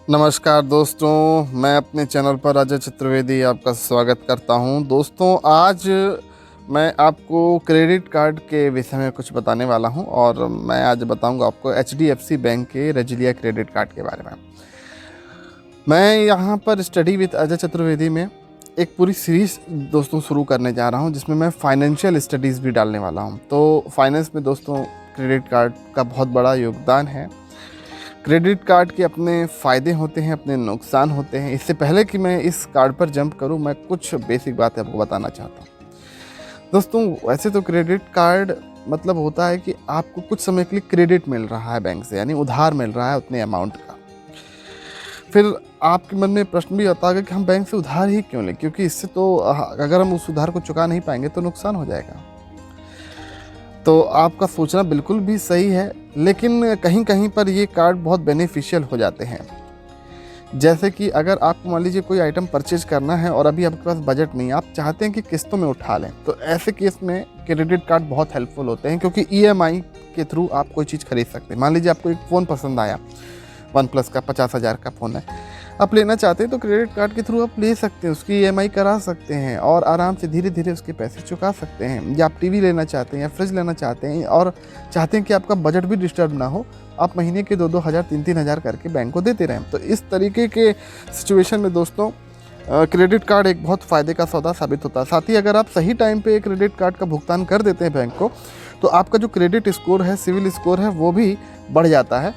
नमस्कार दोस्तों, मैं अपने चैनल पर अजय चतुर्वेदी आपका स्वागत करता हूं। दोस्तों, आज मैं आपको क्रेडिट कार्ड के विषय में कुछ बताने वाला हूं और मैं आज बताऊंगा आपको एचडीएफसी बैंक के रेजिलिया क्रेडिट कार्ड के बारे में। मैं यहां पर स्टडी विद अजय चतुर्वेदी में एक पूरी सीरीज़ दोस्तों शुरू करने जा रहा हूं, जिसमें मैं फाइनेंशियल स्टडीज़ भी डालने वाला हूं। तो फाइनेंस में दोस्तों क्रेडिट कार्ड का बहुत बड़ा योगदान है। क्रेडिट कार्ड के अपने फ़ायदे होते हैं, अपने नुकसान होते हैं। इससे पहले कि मैं इस कार्ड पर जंप करूं, मैं कुछ बेसिक बातें आपको बताना चाहता हूं। दोस्तों, वैसे तो क्रेडिट कार्ड मतलब होता है कि आपको कुछ समय के लिए क्रेडिट मिल रहा है बैंक से, यानी उधार मिल रहा है उतने अमाउंट का। फिर आपके मन में प्रश्न भी आता है कि हम बैंक से उधार ही क्यों लें, क्योंकि इससे तो अगर हम उस उधार को चुका नहीं पाएंगे तो नुकसान हो जाएगा। तो आपका सोचना बिल्कुल भी सही है, लेकिन कहीं कहीं पर ये कार्ड बहुत बेनिफिशियल हो जाते हैं। जैसे कि अगर आपको मान लीजिए कोई आइटम परचेज करना है और अभी आपके पास बजट नहीं है, आप चाहते हैं कि किस्तों में उठा लें, तो ऐसे केस में क्रेडिट कार्ड बहुत हेल्पफुल होते हैं, क्योंकि ईएमआई के थ्रू आप कोई चीज़ खरीद सकते हैं। मान लीजिए आपको एक फ़ोन पसंद आया, OnePlus का 50,000 का फ़ोन है, आप लेना चाहते हैं तो क्रेडिट कार्ड के थ्रू आप ले सकते हैं, उसकी ईएमआई करा सकते हैं और आराम से धीरे धीरे उसके पैसे चुका सकते हैं। या आप टीवी लेना चाहते हैं या फ्रिज लेना चाहते हैं और चाहते हैं कि आपका बजट भी डिस्टर्ब ना हो, आप महीने के 2-2 हज़ार 3-3 हज़ार करके बैंक को देते रहें। तो इस तरीके के सिचुएशन में दोस्तों क्रेडिट कार्ड एक बहुत फ़ायदे का सौदा साबित होता है। साथ ही अगर आप सही टाइम पे क्रेडिट कार्ड का भुगतान कर देते हैं बैंक को, तो आपका जो क्रेडिट स्कोर है, सिविल स्कोर है, वो भी बढ़ जाता है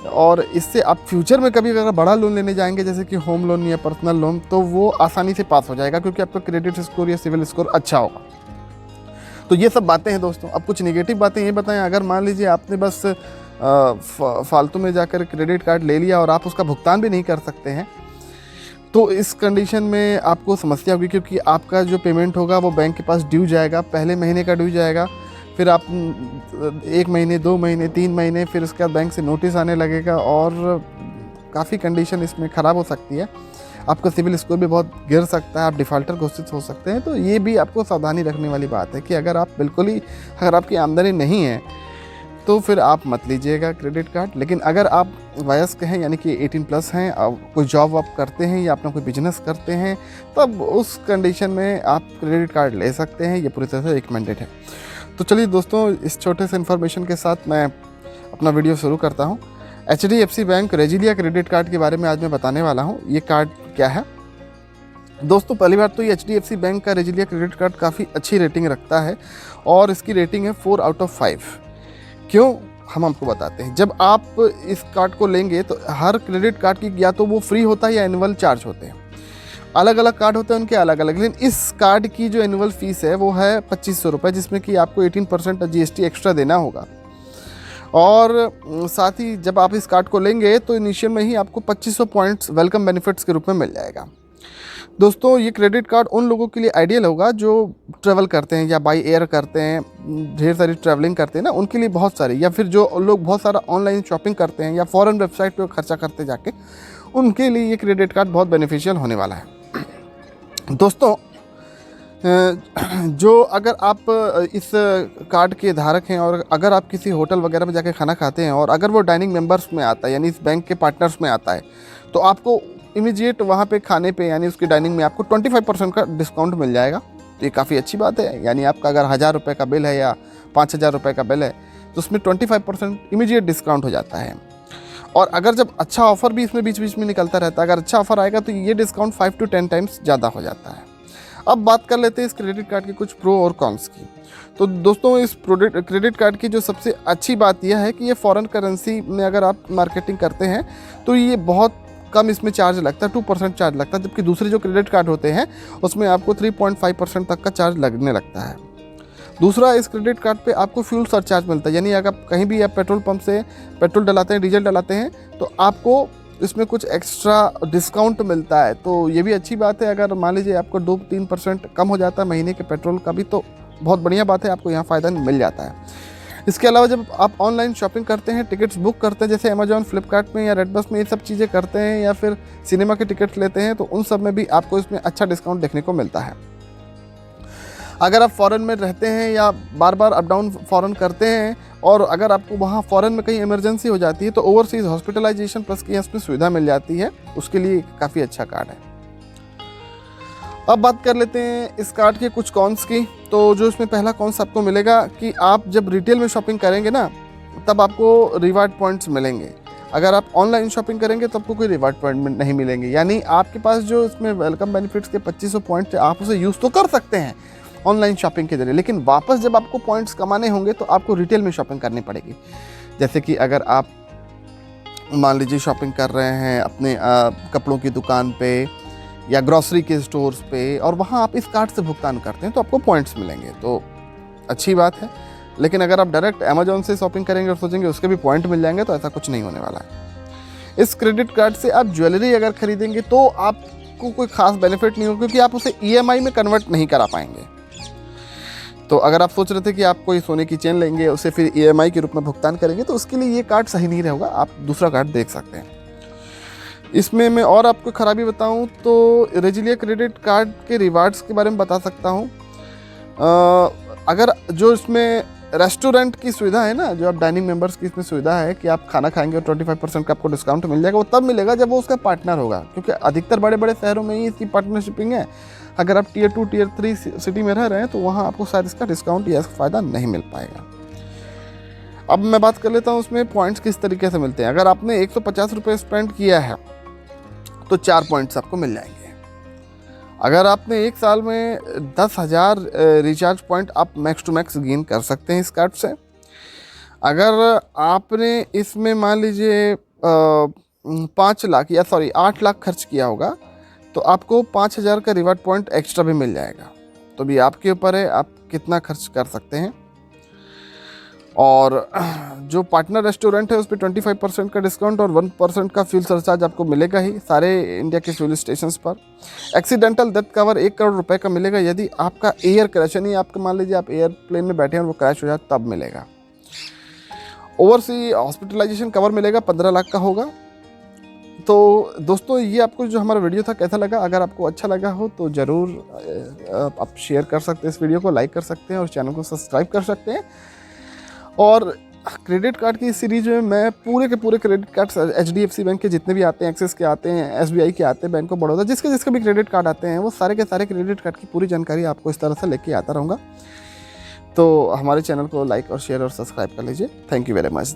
और इससे आप फ्यूचर में कभी अगर बड़ा लोन लेने जाएंगे, जैसे कि होम लोन या पर्सनल लोन, तो वो आसानी से पास हो जाएगा, क्योंकि आपका क्रेडिट स्कोर या सिविल स्कोर अच्छा होगा। तो ये सब बातें हैं दोस्तों। अब कुछ नेगेटिव बातें ये बताएं, अगर मान लीजिए आपने बस फालतू में जाकर क्रेडिट कार्ड ले लिया और आप उसका भुगतान भी नहीं कर सकते हैं, तो इस कंडीशन में आपको समस्या होगी, क्योंकि आपका जो पेमेंट होगा वो बैंक के पास ड्यू जाएगा, पहले महीने का ड्यू जाएगा, फिर आप 1 महीने, 2 महीने, 3 महीने, फिर उसके बाद बैंक से नोटिस आने लगेगा और काफ़ी कंडीशन इसमें ख़राब हो सकती है। आपका सिविल स्कोर भी बहुत गिर सकता है, आप डिफ़ॉल्टर घोषित हो सकते हैं। तो ये भी आपको सावधानी रखने वाली बात है कि अगर आपकी आमदनी नहीं है तो फिर आप मत लीजिएगा क्रेडिट कार्ड। लेकिन अगर आप वयस्क हैं, यानी कि 18+ हैं, कोई जॉब आप करते हैं या अपना कोई बिजनेस करते हैं, तब उस कंडीशन में आप क्रेडिट कार्ड ले सकते हैं। ये पूरी तरह से रिकमेंडेड है। तो चलिए दोस्तों, इस छोटे से इन्फॉर्मेशन के साथ मैं अपना वीडियो शुरू करता हूँ। एचडीएफसी बैंक रेजिलिया क्रेडिट कार्ड के बारे में आज मैं बताने वाला हूँ। ये कार्ड क्या है दोस्तों? पहली बात तो ये एचडीएफसी बैंक का रेजिलिया क्रेडिट कार्ड काफ़ी अच्छी रेटिंग रखता है और इसकी रेटिंग है 4 आउट ऑफ 5। क्यों, हम आपको बताते हैं। जब आप इस कार्ड को लेंगे तो हर क्रेडिट कार्ड की या तो वो फ्री होता है या एनुअल चार्ज होते हैं। अलग अलग कार्ड होते हैं उनके अलग अलग, लेकिन इस कार्ड की जो एनुअल फीस है वो है 2500 रुपये, जिसमें कि आपको 18% जीएसटी एक्स्ट्रा देना होगा। और साथ ही जब आप इस कार्ड को लेंगे तो इनिशियल में ही आपको 2500 पॉइंट्स वेलकम बेनिफिट्स के रूप में मिल जाएगा। दोस्तों, ये क्रेडिट कार्ड उन लोगों के लिए आइडियल होगा जो ट्रैवल करते हैं या बाई एयर करते हैं, ढेर सारी ट्रैवलिंग करते हैं ना, उनके लिए बहुत सारी, या फिर जो लोग बहुत सारा ऑनलाइन शॉपिंग करते हैं या फॉरेन वेबसाइट पे खर्चा करते जाके, उनके लिए ये क्रेडिट कार्ड बहुत बेनिफिशियल होने वाला है। दोस्तों, जो अगर आप इस कार्ड के धारक हैं और अगर आप किसी होटल वगैरह में जाके खाना खाते हैं और अगर वो डाइनिंग मेंबर्स में आता है, यानी इस बैंक के पार्टनर्स में आता है, तो आपको इमीडिएट वहाँ पे खाने पे, यानी उसकी डाइनिंग में आपको 25% का डिस्काउंट मिल जाएगा। तो ये काफ़ी अच्छी बात है। यानी आपका अगर 1000 रुपये का बिल है या 5000 रुपये का बिल है, तो उसमें 25% इमीडिएट डिस्काउंट हो जाता है। और अगर जब अच्छा ऑफ़र भी इसमें बीच बीच में निकलता रहता है, अगर अच्छा ऑफ़र आएगा तो ये डिस्काउंट 5 to 10 टाइम्स ज़्यादा हो जाता है। अब बात कर लेते हैं इस क्रेडिट कार्ड के कुछ प्रो और कॉन्स की। तो दोस्तों, इस क्रेडिट कार्ड की जो सबसे अच्छी बात यह है कि ये फॉरेन करेंसी में अगर आप मार्केटिंग करते हैं तो ये बहुत कम इसमें चार्ज लगता है, 2% चार्ज लगता है, जबकि दूसरे जो क्रेडिट कार्ड होते हैं उसमें आपको 3.5% तक का चार्ज लगने लगता है। दूसरा, इस क्रेडिट कार्ड पे आपको फ्यूल सरचार्ज मिलता है, यानी अगर कहीं भी आप पेट्रोल पंप से पेट्रोल डलाते हैं, डीजल डलाते हैं, तो आपको इसमें कुछ एक्स्ट्रा डिस्काउंट मिलता है। तो ये भी अच्छी बात है। अगर मान लीजिए आपको 2-3% कम हो जाता है महीने के पेट्रोल का भी, तो बहुत बढ़िया बात है, आपको यहाँ फ़ायदा मिल जाता है। इसके अलावा जब आप ऑनलाइन शॉपिंग करते हैं, टिकट्स बुक करते हैं, जैसे अमेजॉन, फ्लिपकार्ट में या रेडबस में, ये सब चीज़ें करते हैं, या फिर सिनेमा के टिकट्स लेते हैं, तो उन सब में भी आपको इसमें अच्छा डिस्काउंट देखने को मिलता है। अगर आप फॉरेन में रहते हैं या बार बार अप डाउन फॉरेन करते हैं और अगर आपको वहाँ फॉरेन में कहीं इमरजेंसी हो जाती है तो ओवरसीज़ हॉस्पिटलाइजेशन प्लस की इसमें सुविधा मिल जाती है, उसके लिए काफ़ी अच्छा कार्ड है। अब बात कर लेते हैं इस कार्ड के कुछ कॉन्स की। तो जो इसमें पहला कॉन्स आपको मिलेगा कि आप जब रिटेल में शॉपिंग करेंगे ना, तब आपको रिवार्ड पॉइंट्स मिलेंगे। अगर आप ऑनलाइन शॉपिंग करेंगे तो आपको कोई रिवार्ड पॉइंट नहीं मिलेंगे। यानी आपके पास जो इसमें वेलकम बेनिफिट्स के 2500 पॉइंट्स है, आप उसे यूज़ तो कर सकते हैं ऑनलाइन शॉपिंग के जरिए, लेकिन वापस जब आपको पॉइंट्स कमाने होंगे तो आपको रिटेल में शॉपिंग करनी पड़ेगी। जैसे कि अगर आप मान लीजिए शॉपिंग कर रहे हैं अपने कपड़ों की दुकान पे या ग्रॉसरी के स्टोर्स पे, और वहाँ आप इस कार्ड से भुगतान करते हैं तो आपको पॉइंट्स मिलेंगे, तो अच्छी बात है। लेकिन अगर आप डायरेक्ट अमेजोन से शॉपिंग करेंगे और सोचेंगे उसके भी पॉइंट मिल जाएंगे, तो ऐसा कुछ नहीं होने वाला है। इस क्रेडिट कार्ड से आप ज्वेलरी अगर खरीदेंगे तो आपको कोई खास बेनिफिट नहीं होगा, क्योंकि आप उसे ईएमआई में कन्वर्ट नहीं करा पाएंगे। तो अगर आप सोच रहे थे कि आप कोई सोने की चेन लेंगे, उसे फिर ईएमआई के रूप में भुगतान करेंगे, तो उसके लिए ये कार्ड सही नहीं रहेगा। आप दूसरा कार्ड देख सकते हैं। इसमें मैं और आपको खराबी बताऊं तो रेजिलिया क्रेडिट कार्ड के रिवार्ड्स के बारे में बता सकता हूं। अगर जो इसमें रेस्टोरेंट की सुविधा है ना, जो आप डाइनिंग मेंबर्स की इसमें सुविधा है कि आप खाना खाएंगे और 25% का आपको डिस्काउंट मिल जाएगा, वो तब मिलेगा जब वो उसका पार्टनर होगा, क्योंकि अधिकतर बड़े बड़े शहरों में ही इसकी पार्टनरशिपिंग है। अगर आप टियर 2 टियर 3 सिटी में रह रहे हैं तो वहाँ आपको शायद इसका डिस्काउंट या इसका फ़ायदा नहीं मिल पाएगा। अब मैं बात कर लेता हूँ उसमें पॉइंट्स किस तरीके से मिलते हैं। अगर आपने 150 रुपये स्पेंड किया है तो 4 पॉइंट्स आपको मिल जाएंगे। अगर आपने एक साल में 10,000 रिचार्ज पॉइंट आप मैक्स टू मैक्स गेन कर सकते हैं इस कार्ड से। अगर आपने इसमें मान लीजिए 8 लाख खर्च किया होगा तो आपको 5,000 का रिवार्ड पॉइंट एक्स्ट्रा भी मिल जाएगा। तो भी आपके ऊपर है आप कितना खर्च कर सकते हैं। और जो पार्टनर रेस्टोरेंट है उस पर 25% का डिस्काउंट और 1% का फ्यूल सरचार्ज आपको मिलेगा ही सारे इंडिया के फ्यूल स्टेशंस पर। एक्सीडेंटल डेथ कवर 1 करोड़ रुपए का मिलेगा यदि आपका एयर क्रैश, यानी आपके मान लीजिए आप एयरप्लेन में बैठे हैं और वो क्रैश हो जाए तब मिलेगा। ओवरसी हॉस्पिटलाइजेशन कवर मिलेगा 15 लाख का होगा। तो दोस्तों ये आपको जो हमारा वीडियो था कैसा लगा? अगर आपको अच्छा लगा हो तो ज़रूर आप शेयर कर सकते हैं, इस वीडियो को लाइक कर सकते हैं और चैनल को सब्सक्राइब कर सकते हैं। और क्रेडिट कार्ड की सीरीज में मैं पूरे के पूरे क्रेडिट कार्ड HDFC बैंक के जितने भी आते हैं, एक्सिस के आते हैं, SBI के आते हैं, बैंक ऑफ बड़ौदा, जिसके भी क्रेडिट कार्ड आते हैं वो सारे के सारे क्रेडिट कार्ड की पूरी जानकारी आपको इस तरह से लेके आता रहूँगा। तो हमारे चैनल को लाइक और शेयर और सब्सक्राइब कर लीजिए। Thank you very much.